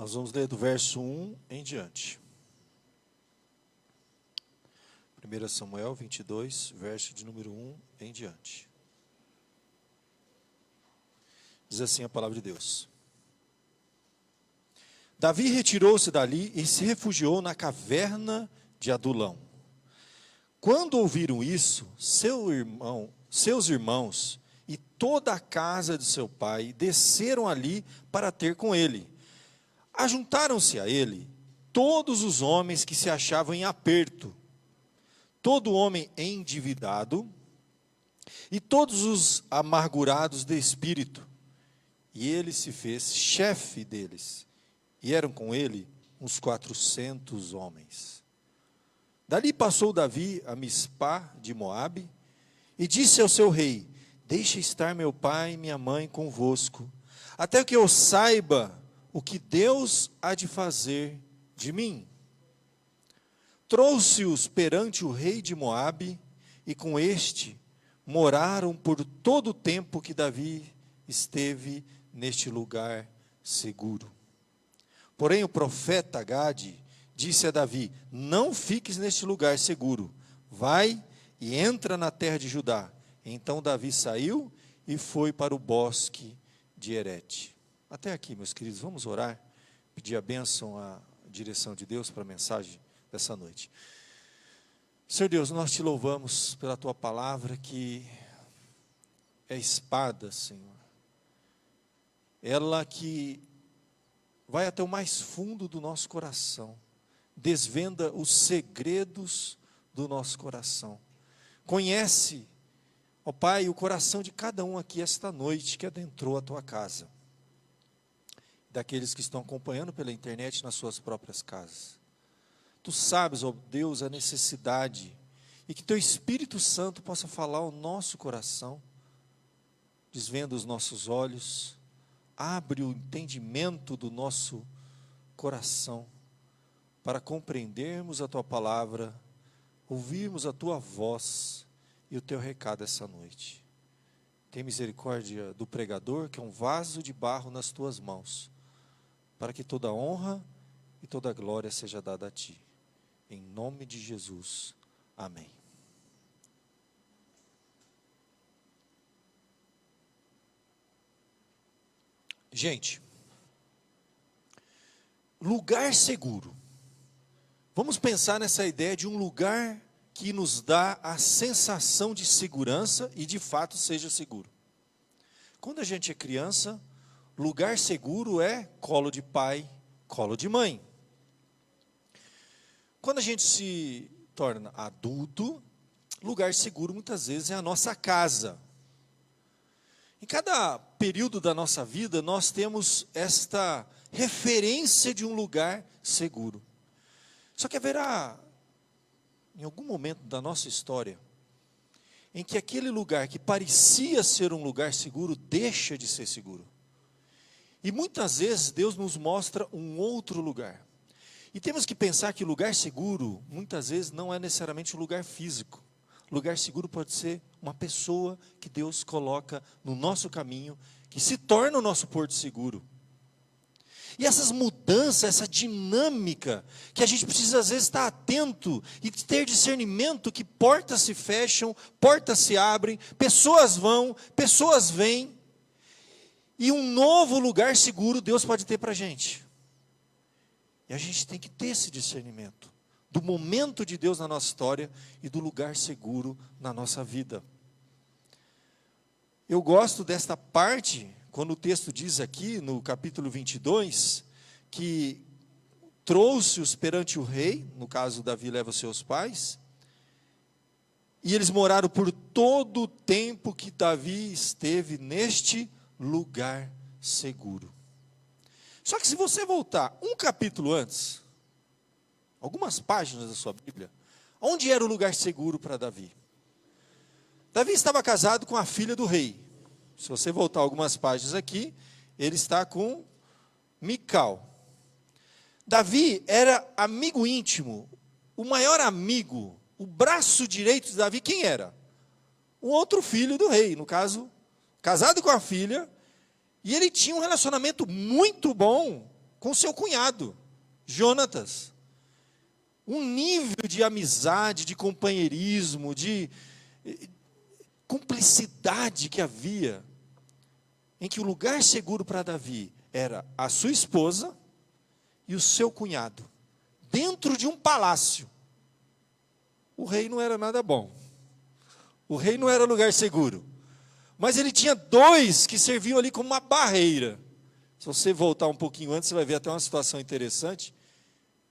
Nós vamos ler do verso 1 em diante. 1 Samuel 22, verso de número 1 em diante. Diz assim a palavra de Deus. Davi retirou-se dali e se refugiou na caverna de Adulão. Quando ouviram isso, seus irmãos e toda a casa de seu pai desceram ali para ter com ele. Ajuntaram-se a ele todos os homens que se achavam em aperto, todo homem endividado e todos os amargurados de espírito. E ele se fez chefe deles, e eram com ele uns 400 homens. Dali passou Davi a Mispá de Moabe, e disse ao seu rei: deixe estar meu pai e minha mãe convosco, até que eu saiba o que Deus há de fazer de mim. Trouxe-os perante o rei de Moabe, e com este moraram por todo o tempo que Davi esteve neste lugar seguro. Porém o profeta Gade disse a Davi: não fiques neste lugar seguro, vai e entra na terra de Judá. Então Davi saiu e foi para o bosque de Herete. Até aqui, meus queridos, vamos orar, pedir a bênção, a direção de Deus para a mensagem dessa noite. Senhor Deus, nós te louvamos pela tua palavra que é espada, Senhor. Ela que vai até o mais fundo do nosso coração, desvenda os segredos do nosso coração. Conhece, ó Pai, o coração de cada um aqui esta noite que adentrou a tua casa, daqueles que estão acompanhando pela internet nas suas próprias casas. Tu sabes, ó Deus, a necessidade, e que teu Espírito Santo possa falar ao nosso coração, desvenda os nossos olhos, abre o entendimento do nosso coração, para compreendermos a tua palavra, ouvirmos a tua voz e o teu recado essa noite. Tem misericórdia do pregador, que é um vaso de barro nas tuas mãos, para que toda honra e toda glória seja dada a ti. Em nome de Jesus. Amém. Gente, lugar seguro. Vamos pensar nessa ideia de um lugar que nos dá a sensação de segurança e de fato seja seguro. Quando a gente é criança, lugar seguro é colo de pai, colo de mãe. Quando a gente se torna adulto, lugar seguro muitas vezes é a nossa casa. Em cada período da nossa vida, nós temos esta referência de um lugar seguro. Só que haverá, em algum momento da nossa história, em que aquele lugar que parecia ser um lugar seguro, deixa de ser seguro. E muitas vezes Deus nos mostra um outro lugar. E temos que pensar que lugar seguro, muitas vezes, não é necessariamente um lugar físico. Lugar seguro pode ser uma pessoa que Deus coloca no nosso caminho, que se torna o nosso porto seguro. E essas mudanças, essa dinâmica, que a gente precisa às vezes estar atento e ter discernimento que portas se fecham, portas se abrem, pessoas vão, pessoas vêm. E um novo lugar seguro Deus pode ter para a gente. E a gente tem que ter esse discernimento do momento de Deus na nossa história e do lugar seguro na nossa vida. Eu gosto desta parte, quando o texto diz aqui, no capítulo 22, que trouxe-os perante o rei, no caso Davi leva os seus pais, e eles moraram por todo o tempo que Davi esteve neste lugar seguro. Só que se você voltar um capítulo antes, algumas páginas da sua Bíblia, onde era o lugar seguro para Davi? Davi estava casado com a filha do rei. Se você voltar algumas páginas aqui, ele está com Mical. Davi era amigo íntimo, o maior amigo, o braço direito de Davi, quem era? Um outro filho do rei, no caso, casado com a filha, e ele tinha um relacionamento muito bom com seu cunhado, Jonatas. Um nível de amizade, de companheirismo, de cumplicidade que havia, em que o lugar seguro para Davi era a sua esposa e o seu cunhado, dentro de um palácio. O rei não era nada bom, o rei não era lugar seguro, mas ele tinha dois que serviam ali como uma barreira. Se você voltar um pouquinho antes, você vai ver até uma situação interessante.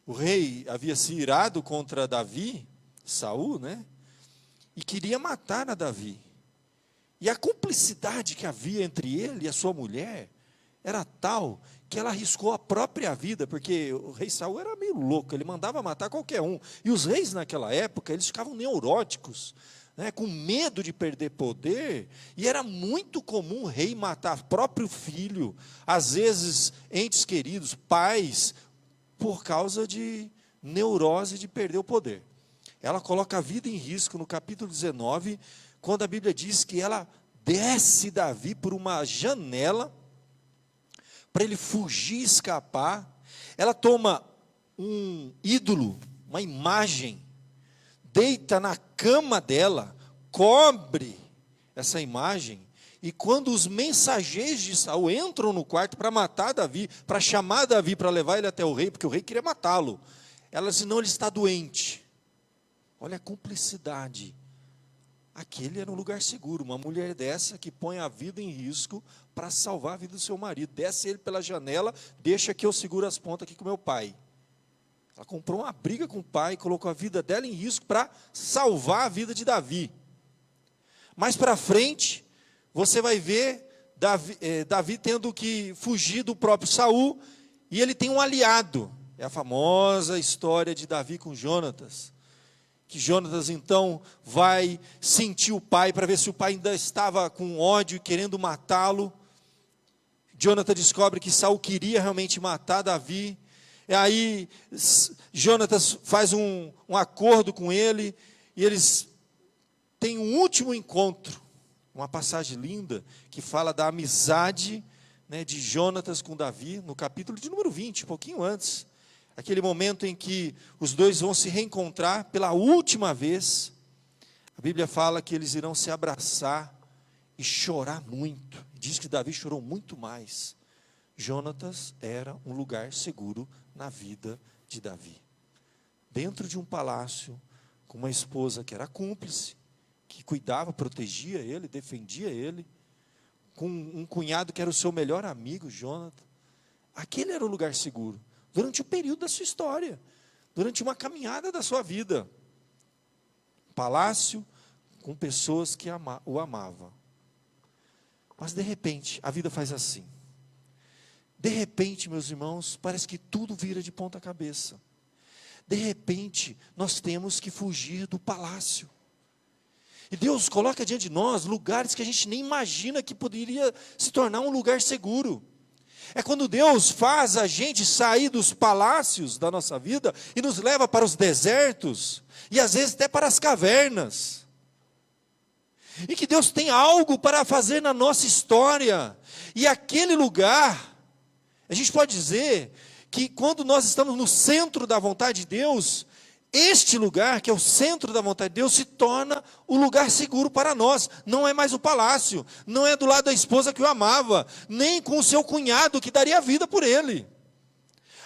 O rei havia se irado contra Davi, Saul, né? E queria matar a Davi. E a cumplicidade que havia entre ele e a sua mulher era tal que ela arriscou a própria vida, porque o rei Saul era meio louco, ele mandava matar qualquer um. E os reis naquela época, eles ficavam neuróticos, né, com medo de perder poder, e era muito comum o rei matar próprio filho, às vezes entes queridos, pais, por causa de neurose de perder o poder. Ela coloca a vida em risco no capítulo 19, quando a Bíblia diz que ela desce Davi por uma janela, para ele fugir e escapar. Ela toma um ídolo, uma imagem, deita na cama dela, cobre essa imagem, e quando os mensageiros de Saul entram no quarto para matar Davi, para chamar Davi, para levar ele até o rei, porque o rei queria matá-lo, ela diz, não, ele está doente. Olha a cumplicidade. Aquele era um lugar seguro, uma mulher dessa que põe a vida em risco para salvar a vida do seu marido, desce ele pela janela, deixa que eu seguro as pontas aqui com meu pai. Ela comprou uma briga com o pai, colocou a vida dela em risco para salvar a vida de Davi. Mais para frente, você vai ver Davi tendo que fugir do próprio Saul, e ele tem um aliado, é a famosa história de Davi com Jonatas, que Jonatas então vai sentir o pai, para ver se o pai ainda estava com ódio e querendo matá-lo. Jonatas descobre que Saul queria realmente matar Davi, e aí Jonatas faz um acordo com ele, e eles têm um último encontro, uma passagem linda, que fala da amizade, né, de Jonatas com Davi, no capítulo de número 20, um pouquinho antes. Aquele momento em que os dois vão se reencontrar pela última vez. A Bíblia fala que eles irão se abraçar e chorar muito. Diz que Davi chorou muito mais. Jonatas era um lugar seguro na vida de Davi. Dentro de um palácio, com uma esposa que era cúmplice, que cuidava, protegia ele, defendia ele, com um cunhado que era o seu melhor amigo, Jonatas. Aquele era o lugar seguro. Durante o período da sua história, durante uma caminhada da sua vida. Palácio com pessoas que o amavam. Mas de repente, a vida faz assim. De repente, meus irmãos, parece que tudo vira de ponta cabeça. De repente, nós temos que fugir do palácio. E Deus coloca diante de nós lugares que a gente nem imagina que poderia se tornar um lugar seguro. É quando Deus faz a gente sair dos palácios da nossa vida e nos leva para os desertos, e às vezes até para as cavernas. E que Deus tem algo para fazer na nossa história. E aquele lugar, a gente pode dizer que quando nós estamos no centro da vontade de Deus, este lugar, que é o centro da vontade de Deus, se torna o lugar seguro para nós. Não é mais o palácio, não é do lado da esposa que o amava, nem com o seu cunhado que daria a vida por ele.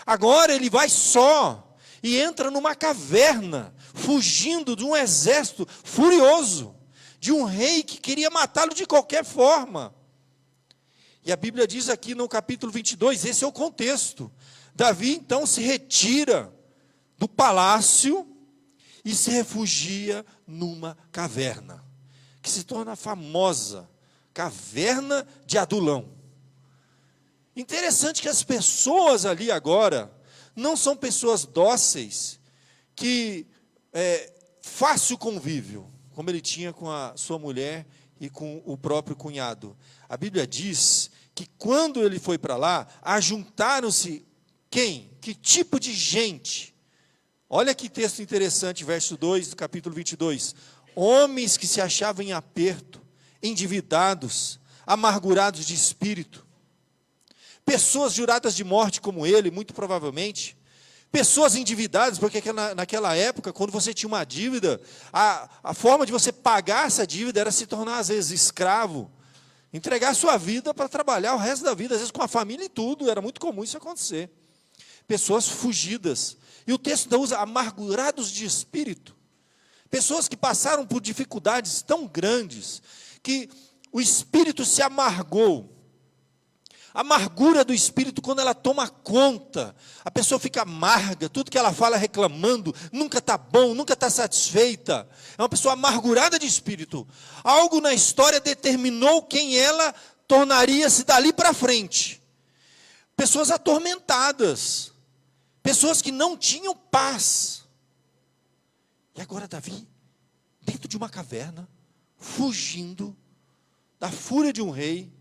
Agora ele vai só e entra numa caverna, fugindo de um exército furioso, de um rei que queria matá-lo de qualquer forma. E a Bíblia diz aqui no capítulo 22, esse é o contexto. Davi então se retira do palácio e se refugia numa caverna, que se torna a famosa caverna de Adulão. Interessante que as pessoas ali agora não são pessoas dóceis, que fácil convívio, como ele tinha com a sua mulher e com o próprio cunhado. A Bíblia diz que quando ele foi para lá, ajuntaram-se quem? Que tipo de gente? Olha que texto interessante, verso 2 do capítulo 22. Homens que se achavam em aperto, endividados, amargurados de espírito, pessoas juradas de morte como ele, muito provavelmente, pessoas endividadas, porque naquela época, quando você tinha uma dívida, a forma de você pagar essa dívida era se tornar, às vezes, escravo, entregar a sua vida para trabalhar o resto da vida, às vezes com a família e tudo, era muito comum isso acontecer. Pessoas fugidas. E o texto ainda usa amargurados de espírito. Pessoas que passaram por dificuldades tão grandes, que o espírito se amargou. A amargura do espírito, quando ela toma conta, a pessoa fica amarga, tudo que ela fala reclamando, nunca está bom, nunca está satisfeita. É uma pessoa amargurada de espírito. Algo na história determinou quem ela tornaria-se dali para frente. Pessoas atormentadas, pessoas que não tinham paz. E agora Davi, dentro de uma caverna, fugindo da fúria de um rei,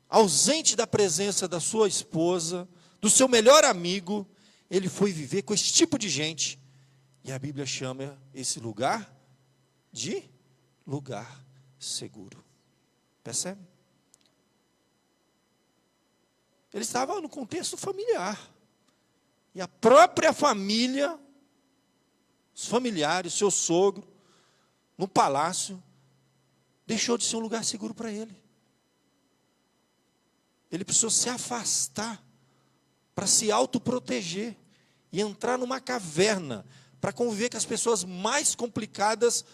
ausente da presença da sua esposa, do seu melhor amigo, ele foi viver com esse tipo de gente. E a Bíblia chama esse lugar de lugar seguro. Percebe? Ele estava no contexto familiar. E a própria família, os familiares, seu sogro, no palácio, deixou de ser um lugar seguro para ele. Ele precisou se afastar para se autoproteger e entrar numa caverna para conviver com as pessoas mais complicadas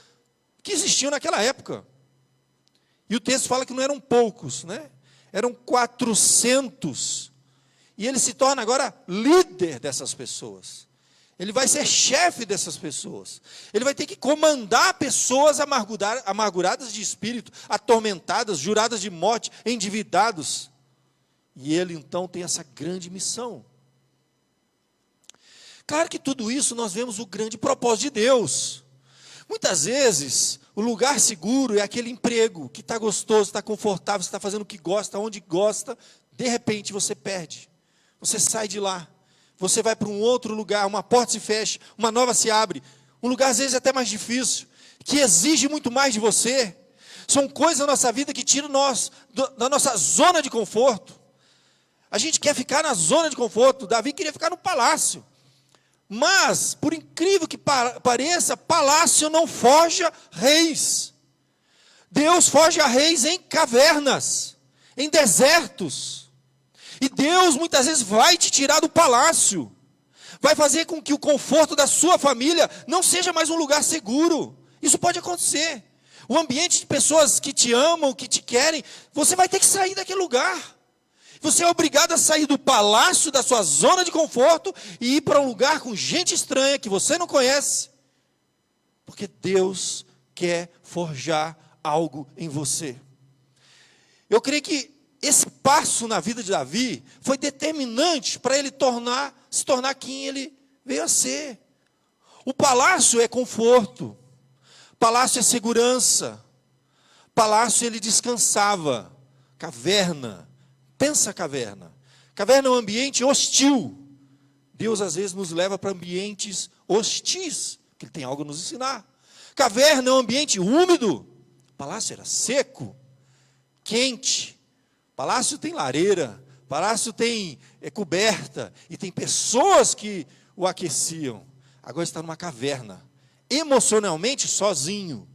que existiam naquela época. E o texto fala que não eram poucos, né? Eram 400. E ele se torna agora líder dessas pessoas. Ele vai ser chefe dessas pessoas. Ele vai ter que comandar pessoas amarguradas de espírito, atormentadas, juradas de morte, endividados. E ele então tem essa grande missão. Claro que tudo isso nós vemos o grande propósito de Deus. Muitas vezes, o lugar seguro é aquele emprego que está gostoso, está confortável, você está fazendo o que gosta, onde gosta, de repente você perde. Você sai de lá, você vai para um outro lugar, uma porta se fecha, uma nova se abre. Um lugar às vezes até mais difícil, que exige muito mais de você. São coisas na nossa vida que tiram nós da nossa zona de conforto. A gente quer ficar na zona de conforto. Davi queria ficar no palácio. Mas, por incrível que pareça, palácio não forja reis. Deus forja reis em cavernas, em desertos. E Deus muitas vezes vai te tirar do palácio. Vai fazer com que o conforto da sua família não seja mais um lugar seguro. Isso pode acontecer. O ambiente de pessoas que te amam, que te querem, você vai ter que sair daquele lugar. Você é obrigado a sair do palácio, da sua zona de conforto, e ir para um lugar com gente estranha, que você não conhece. Porque Deus quer forjar algo em você. Eu creio que esse passo na vida de Davi foi determinante para ele se tornar quem ele veio a ser. O palácio é conforto. Palácio é segurança. Palácio ele descansava. Caverna. Pensa a caverna. Caverna é um ambiente hostil. Deus às vezes nos leva para ambientes hostis, porque Ele tem algo a nos ensinar. Caverna é um ambiente úmido. O palácio era seco, quente. Palácio tem lareira, palácio tem coberta, e tem pessoas que o aqueciam. Agora está numa caverna, emocionalmente sozinho.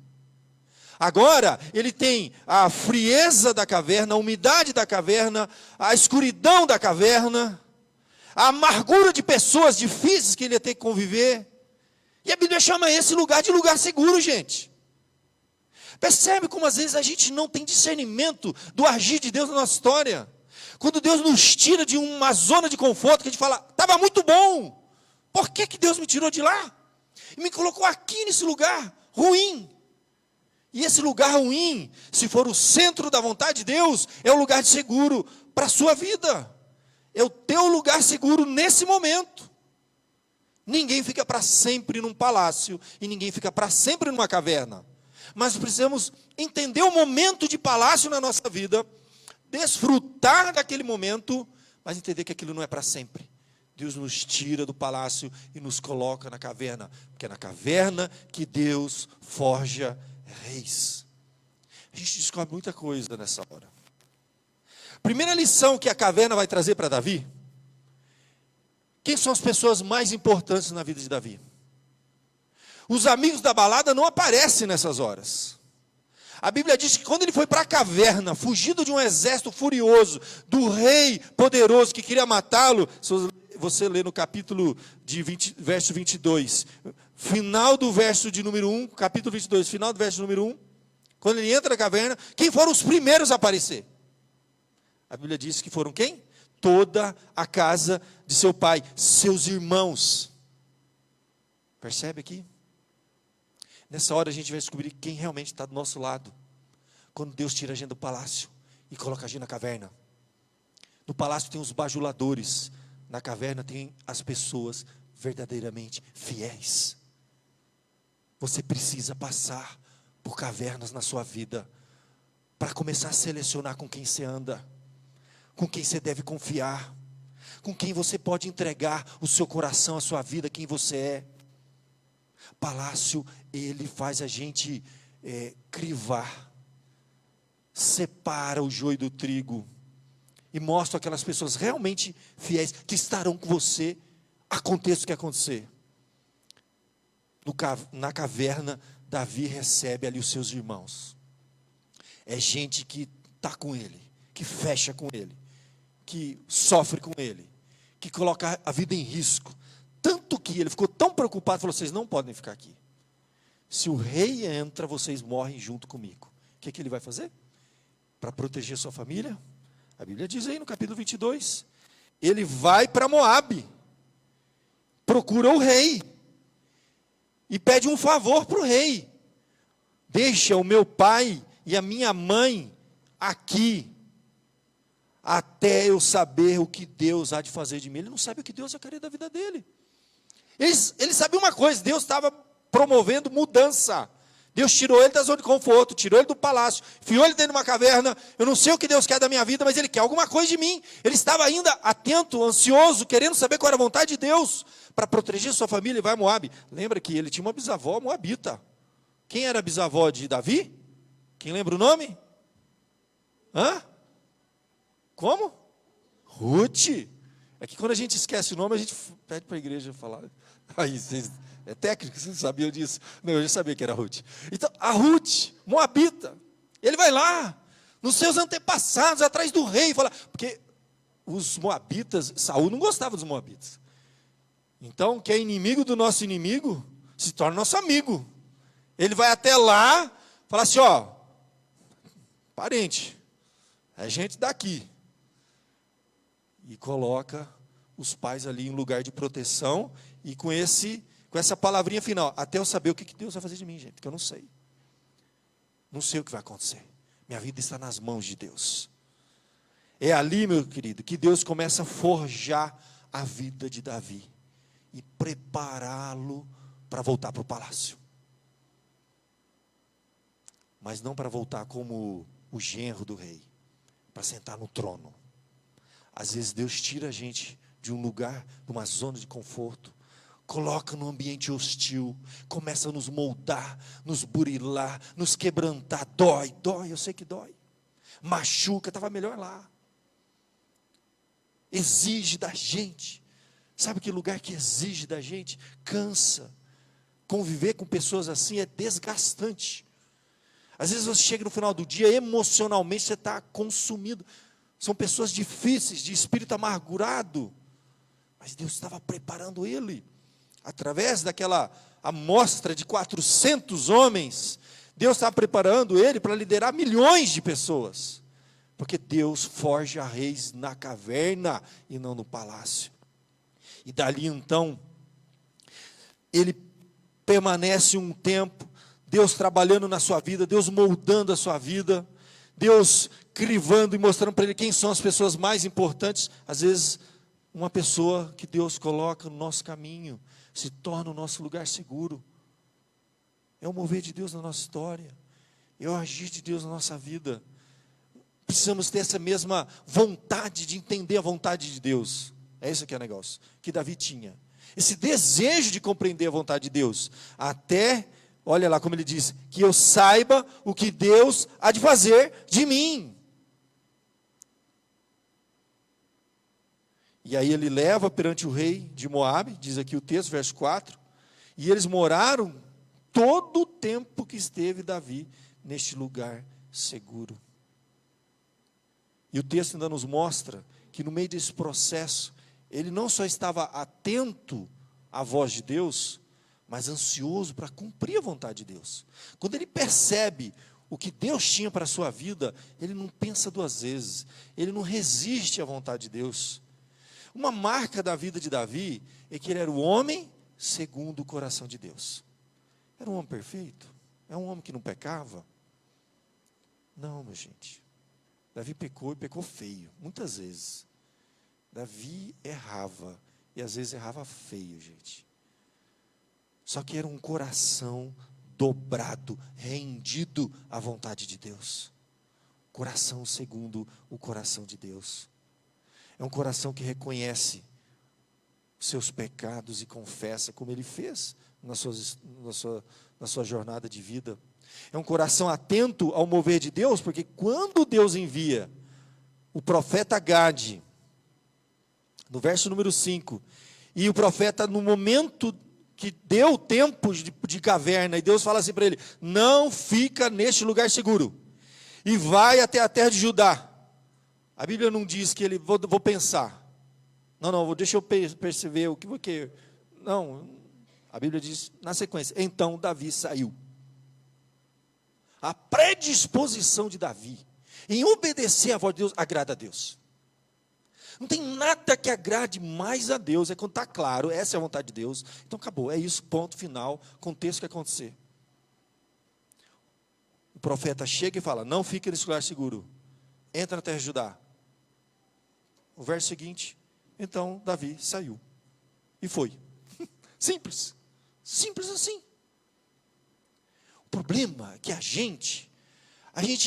Agora, ele tem a frieza da caverna, a umidade da caverna, a escuridão da caverna, a amargura de pessoas difíceis que ele ia ter que conviver. E a Bíblia chama esse lugar de lugar seguro, gente. Percebe como às vezes a gente não tem discernimento do agir de Deus na nossa história? Quando Deus nos tira de uma zona de conforto, que a gente fala, estava muito bom, por que Deus me tirou de lá? E me colocou aqui nesse lugar ruim. E esse lugar ruim, se for o centro da vontade de Deus, é o lugar de seguro para a sua vida. É o teu lugar seguro nesse momento. Ninguém fica para sempre num palácio e ninguém fica para sempre numa caverna. Mas precisamos entender o momento de palácio na nossa vida, desfrutar daquele momento, mas entender que aquilo não é para sempre. Deus nos tira do palácio e nos coloca na caverna, porque é na caverna que Deus forja reis. A gente descobre muita coisa nessa hora. Primeira lição que a caverna vai trazer para Davi. Quem são as pessoas mais importantes na vida de Davi? Os amigos da balada não aparecem nessas horas. A Bíblia diz que quando ele foi para a caverna, fugido de um exército furioso, do rei poderoso que queria matá-lo, você lê no capítulo de verso 22, final do verso de número 1, capítulo 22, final do verso número 1, quando ele entra na caverna, quem foram os primeiros a aparecer? A Bíblia diz que foram quem? Toda a casa de seu pai, seus irmãos. Percebe aqui? Nessa hora a gente vai descobrir quem realmente está do nosso lado. Quando Deus tira a gente do palácio e coloca a gente na caverna. No palácio tem os bajuladores. Na caverna tem as pessoas verdadeiramente fiéis. Você precisa passar por cavernas na sua vida para começar a selecionar com quem você anda, com quem você deve confiar, com quem você pode entregar o seu coração, a sua vida, quem você é. Palácio, ele faz a gente crivar, separa o joio do trigo e mostra aquelas pessoas realmente fiéis que estarão com você, aconteça o que acontecer. Na caverna, Davi recebe ali os seus irmãos. É gente que está com ele, que fecha com ele, que sofre com ele, que coloca a vida em risco. Tanto que ele ficou tão preocupado, falou, vocês não podem ficar aqui. Se o rei entra, vocês morrem junto comigo. O que ele vai fazer? Para proteger sua família? A Bíblia diz aí no capítulo 22, ele vai para Moabe, procura o rei, e pede um favor para o rei. Deixa o meu pai e a minha mãe aqui, até eu saber o que Deus há de fazer de mim. Ele não sabe o que Deus vai querer da vida dele. Ele sabia uma coisa, Deus estava promovendo mudança. Deus tirou ele da zona de conforto, tirou ele do palácio, enfiou ele dentro de uma caverna. Eu não sei o que Deus quer da minha vida, mas Ele quer alguma coisa de mim. Ele estava ainda atento, ansioso, querendo saber qual era a vontade de Deus, para proteger sua família. E vai a Moabe. Lembra que ele tinha uma bisavó moabita. Quem era a bisavó de Davi? Quem lembra o nome? Como? Ruth. É que quando a gente esquece o nome, a gente pede para a igreja falar. Aí, é técnico, vocês sabiam disso? Não, eu já sabia que era Ruth. Então, a Ruth, moabita, ele vai lá, nos seus antepassados, atrás do rei, fala, porque os moabitas, Saul não gostava dos moabitas. Então, quem é inimigo do nosso inimigo, se torna nosso amigo. Ele vai até lá, fala assim, parente, é gente daqui. E coloca os pais ali em lugar de proteção, e com essa palavrinha final, até eu saber o que Deus vai fazer de mim, gente, porque eu não sei. Não sei o que vai acontecer. Minha vida está nas mãos de Deus. É ali, meu querido, que Deus começa a forjar a vida de Davi e prepará-lo para voltar para o palácio. Mas não para voltar como o genro do rei, para sentar no trono. Às vezes Deus tira a gente de um lugar, de uma zona de conforto, coloca num ambiente hostil, começa a nos moldar, nos burilar, nos quebrantar, dói, eu sei que dói, machuca, estava melhor lá, exige da gente, sabe que lugar que exige da gente? Cansa, conviver com pessoas assim é desgastante, às vezes você chega no final do dia, emocionalmente você está consumido, são pessoas difíceis, de espírito amargurado, mas Deus estava preparando ele, através daquela amostra de 400 homens, Deus estava preparando ele para liderar milhões de pessoas, porque Deus forja reis na caverna e não no palácio. E dali então, ele permanece um tempo, Deus trabalhando na sua vida, Deus moldando a sua vida, Deus crivando e mostrando para ele quem são as pessoas mais importantes. Às vezes, uma pessoa que Deus coloca no nosso caminho, se torna o nosso lugar seguro. É o mover de Deus na nossa história, é o agir de Deus na nossa vida. Precisamos ter essa mesma vontade de entender a vontade de Deus. É isso que é o negócio, que Davi tinha. Esse desejo de compreender a vontade de Deus. Até, olha lá como ele diz, que eu saiba o que Deus há de fazer de mim. E aí ele leva perante o rei de Moabe, diz aqui o texto, verso 4, e eles moraram todo o tempo que esteve Davi neste lugar seguro. E o texto ainda nos mostra que no meio desse processo, ele não só estava atento à voz de Deus, mas ansioso para cumprir a vontade de Deus. Quando ele percebe o que Deus tinha para a sua vida, ele não pensa duas vezes, ele não resiste à vontade de Deus. Uma marca da vida de Davi é que ele era o homem segundo o coração de Deus. Era um homem perfeito? É um homem que não pecava? Não, minha gente. Davi pecou e pecou feio, muitas vezes. Davi errava, e às vezes errava feio, gente. Só que era um coração dobrado, rendido à vontade de Deus. Coração segundo o coração de Deus. É um coração que reconhece os seus pecados e confessa, como ele fez na sua jornada de vida. É um coração atento ao mover de Deus, porque quando Deus envia o profeta Gade, no verso número 5, e o profeta, no momento que deu tempo de caverna, e Deus fala assim para ele: não fica neste lugar seguro, e vai até a terra de Judá. A Bíblia não diz que ele, vou pensar, não, deixa eu perceber o que, não, a Bíblia diz na sequência, então Davi saiu. A predisposição de Davi em obedecer à voz de Deus agrada a Deus. Não tem nada que agrade mais a Deus, é quando está claro, essa é a vontade de Deus, então acabou, é isso, ponto final, aconteça o que acontecer. O profeta chega e fala: não fique nesse lugar seguro, entra na terra de Judá. O verso seguinte, então Davi saiu, e foi. Simples assim. O problema é que a gente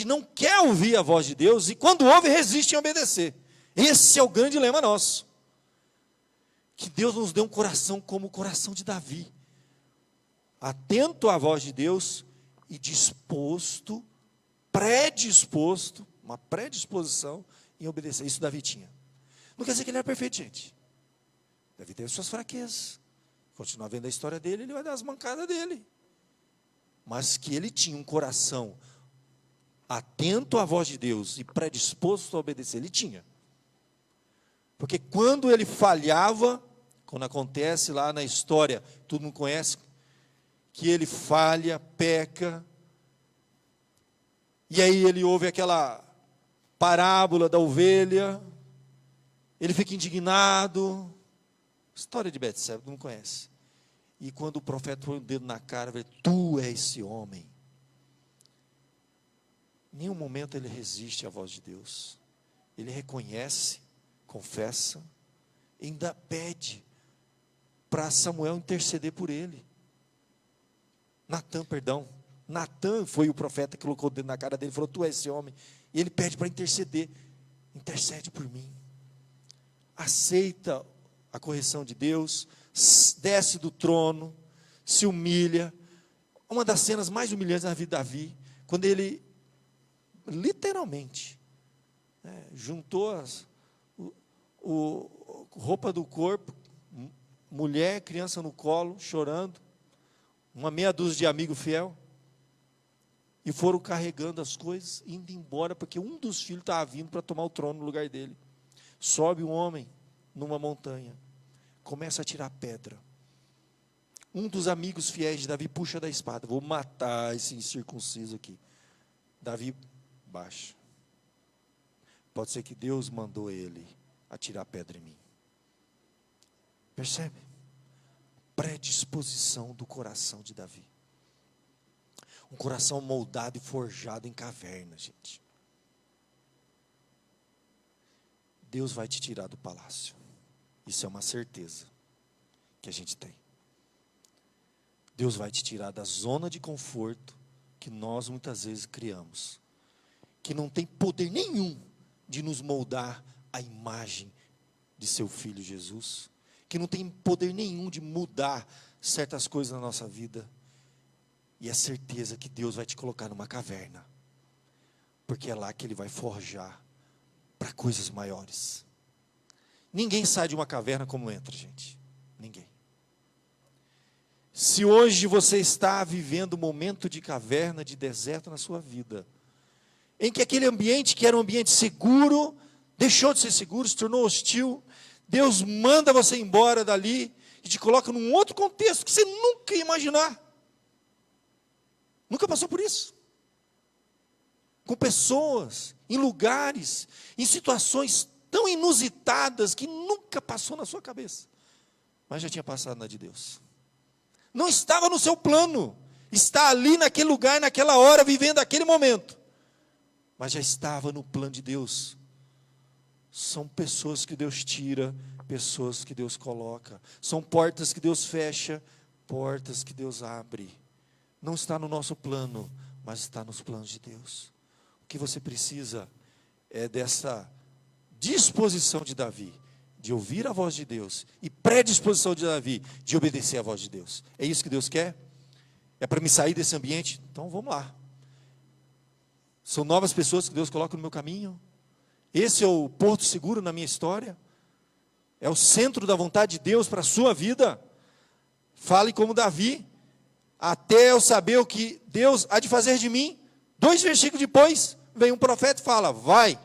não quer ouvir a voz de Deus, e quando ouve, resiste em obedecer. Esse é o grande dilema nosso. Que Deus nos dê um coração como o coração de Davi, atento à voz de Deus e disposto, uma predisposição em obedecer. Isso Davi tinha. Não quer dizer que ele era perfeito, gente. Davi teve suas fraquezas. Continuar vendo a história dele, ele vai dar as mancadas dele. Mas que ele tinha um coração atento à voz de Deus e predisposto a obedecer, ele tinha. Porque quando ele falhava, quando acontece lá na história, todo mundo conhece, que ele falha, peca, e aí ele ouve aquela parábola da ovelha, ele fica indignado, história de Betseba, todo mundo conhece. E quando o profeta põe o dedo na cara, ele fala: tu és esse homem. Em nenhum momento ele resiste à voz de Deus. Ele reconhece, confessa, ainda pede para Samuel interceder por ele. Natã foi o profeta que colocou o dedo na cara dele e falou: tu és esse homem. E ele pede para interceder. Intercede por mim. Aceita a correção de Deus, desce do trono, se humilha. Uma das cenas mais humilhantes na vida de Davi, quando ele, literalmente, juntou roupa do corpo, mulher, criança no colo, chorando, uma meia dúzia de amigo fiel, e foram carregando as coisas, indo embora, porque um dos filhos estava vindo para tomar o trono no lugar dele. Sobe um homem numa montanha, começa a tirar pedra. Um dos amigos fiéis de Davi puxa da espada: vou matar esse incircunciso aqui. Davi baixa. Pode ser que Deus mandou ele atirar pedra em mim. Percebe? Predisposição do coração de Davi. Um coração moldado e forjado em caverna, gente. Deus vai te tirar do palácio. Isso é uma certeza que a gente tem. Deus vai te tirar da zona de conforto que nós muitas vezes criamos, que não tem poder nenhum de nos moldar à imagem de seu Filho Jesus, que não tem poder nenhum de mudar certas coisas na nossa vida. E a certeza que Deus vai te colocar numa caverna, porque é lá que Ele vai forjar para coisas maiores. Ninguém sai de uma caverna como entra, gente. Ninguém. Se hoje você está vivendo um momento de caverna, de deserto na sua vida, em que aquele ambiente que era um ambiente seguro, deixou de ser seguro, se tornou hostil, Deus manda você embora dali e te coloca num outro contexto que você nunca ia imaginar. Nunca passou por isso. Com pessoas, em lugares, em situações tão inusitadas que nunca passou na sua cabeça, mas já tinha passado na de Deus. Não estava no seu plano, está ali naquele lugar, naquela hora, vivendo aquele momento, mas já estava no plano de Deus. São pessoas que Deus tira, pessoas que Deus coloca, são portas que Deus fecha, portas que Deus abre. Não está no nosso plano, mas está nos planos de Deus. O que você precisa é dessa disposição de Davi, de ouvir a voz de Deus, e predisposição de Davi, de obedecer a voz de Deus. É isso que Deus quer? É para me sair desse ambiente? Então vamos lá. São novas pessoas que Deus coloca no meu caminho. Esse é o porto seguro na minha história. É o centro da vontade de Deus para a sua vida. Fale como Davi, até eu saber o que Deus há de fazer de mim. 2 versículos depois, vem um profeta e fala, vai.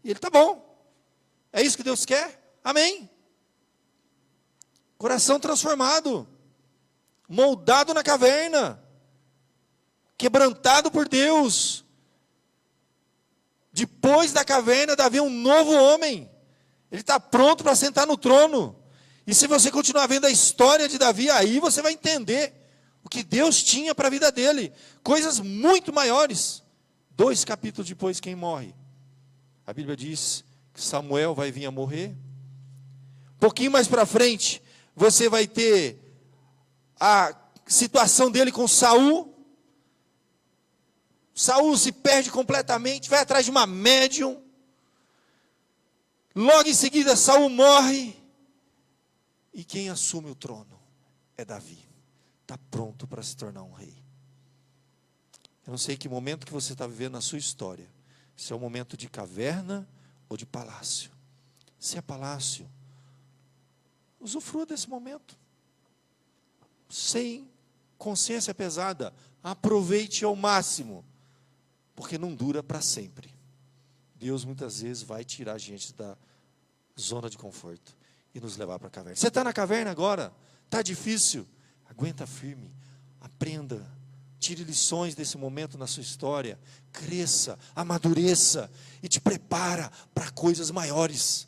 E ele, tá bom. É isso que Deus quer? Amém. Coração transformado, moldado na caverna, quebrantado por Deus. Depois da caverna, Davi é um novo homem. Ele está pronto para sentar no trono. E se você continuar vendo a história de Davi, aí você vai entender o que Deus tinha para a vida dele. Coisas muito maiores. 2 capítulos depois, quem morre? A Bíblia diz que Samuel vai vir a morrer. Um pouquinho mais para frente, você vai ter a situação dele com Saul. Saul se perde completamente, vai atrás de uma médium. Logo em seguida, Saul morre. E quem assume o trono é Davi. Está pronto para se tornar um rei. Eu não sei que momento que você está vivendo na sua história. Se é um momento de caverna ou de palácio. Se é palácio, usufrua desse momento. Sem consciência pesada, aproveite ao máximo. Porque não dura para sempre. Deus muitas vezes vai tirar a gente da zona de conforto e nos levar para a caverna. Você está na caverna agora? Está difícil? Aguenta firme, aprenda, tire lições desse momento na sua história, cresça, amadureça e te prepara para coisas maiores.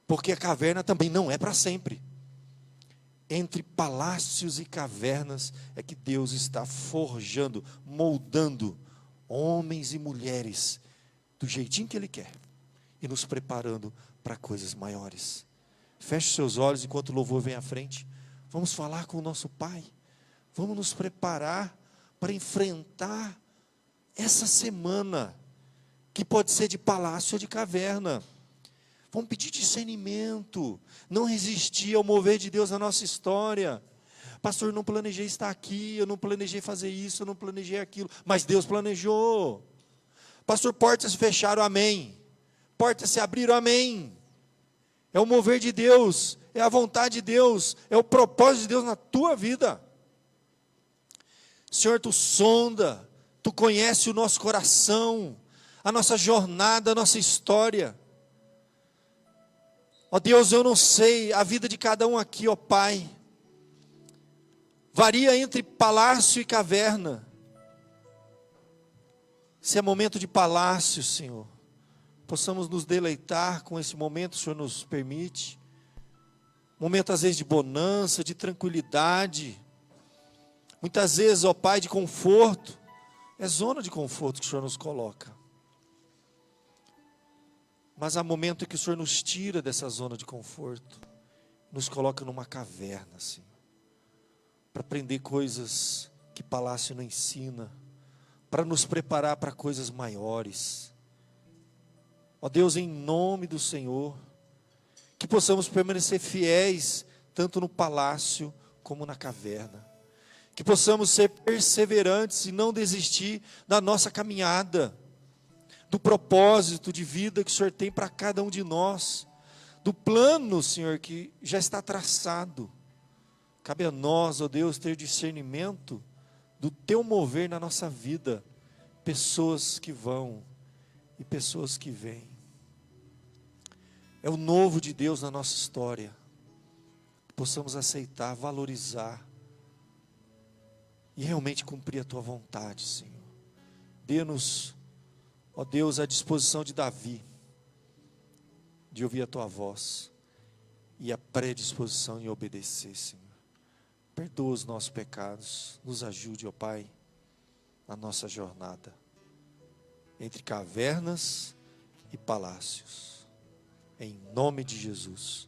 Porque a caverna também não é para sempre. Entre palácios e cavernas é que Deus está forjando, moldando homens e mulheres do jeitinho que Ele quer e nos preparando para coisas maiores. Feche seus olhos enquanto o louvor vem à frente. Vamos falar com o nosso Pai. Vamos nos preparar para enfrentar essa semana, que pode ser de palácio ou de caverna. Vamos pedir discernimento, não resistir ao mover de Deus na nossa história. Pastor, eu não planejei estar aqui, eu não planejei fazer isso, eu não planejei aquilo, mas Deus planejou. Pastor, portas se fecharam, amém. Portas se abriram, amém. É o mover de Deus, é a vontade de Deus, é o propósito de Deus na tua vida. Senhor, Tu sonda, Tu conhece o nosso coração, a nossa jornada, a nossa história. Ó Deus, eu não sei, a vida de cada um aqui, ó Pai, varia entre palácio e caverna. Se é momento de palácio, Senhor, possamos nos deleitar com esse momento, o Senhor nos permite. Momento às vezes de bonança, de tranquilidade. Muitas vezes, ó Pai, de conforto. É zona de conforto que o Senhor nos coloca. Mas há momento em que o Senhor nos tira dessa zona de conforto. Nos coloca numa caverna, Senhor. Para aprender coisas que palácio não ensina. Para nos preparar para coisas maiores. Ó Deus, em nome do Senhor, que possamos permanecer fiéis, tanto no palácio como na caverna. Que possamos ser perseverantes e não desistir da nossa caminhada, do propósito de vida que o Senhor tem para cada um de nós, do plano, Senhor, que já está traçado. Cabe a nós, ó Deus, ter discernimento do teu mover na nossa vida. Pessoas que vão e pessoas que vêm. É o novo de Deus na nossa história. Possamos aceitar, valorizar e realmente cumprir a tua vontade, Senhor. Dê-nos, ó Deus, a disposição de Davi, de ouvir a tua voz e a predisposição em obedecer, Senhor. Perdoa os nossos pecados, nos ajude, ó Pai, na nossa jornada entre cavernas e palácios. Em nome de Jesus.